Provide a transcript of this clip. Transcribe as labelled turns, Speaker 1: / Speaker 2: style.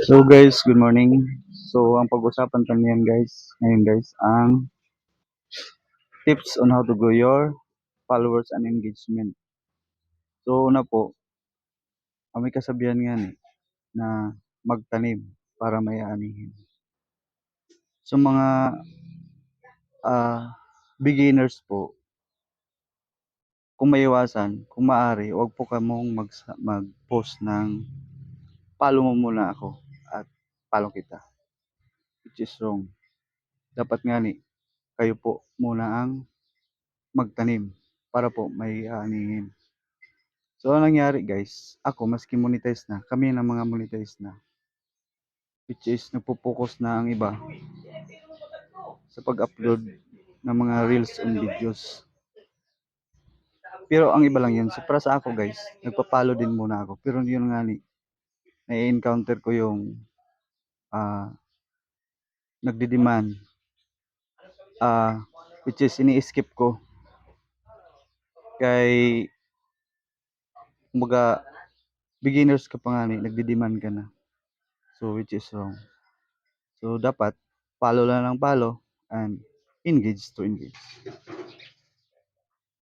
Speaker 1: So guys, good morning. So ang pag-usapan natin ngayon guys, ang tips on how to grow your followers and engagement. So una po, may kasabihan nga na magtanim para may aanihin. So mga beginners po, kung maiwasan, kung maaari, wag po kamong mag-post ng follow mo muna ako at follow kita, which is wrong. Dapat nga kayo po muna ang magtanim para po may aanihin. So, anong nangyari guys, ako maski monetize na, kami ng mga monetize na, which is nagpo-focus na ang iba sa pag-upload ng mga reels and videos. Pero ang iba lang yun. So, para sa ako guys, nagpa-follow din muna ako. Pero yun nga na-encounter ko yung ah nagdi-demand, which is ini-skip ko. Kay, kumbaga, beginners ka pa nga nagdi-demand ka na. So, which is wrong. So, dapat follow lang ng follow and engage to engage.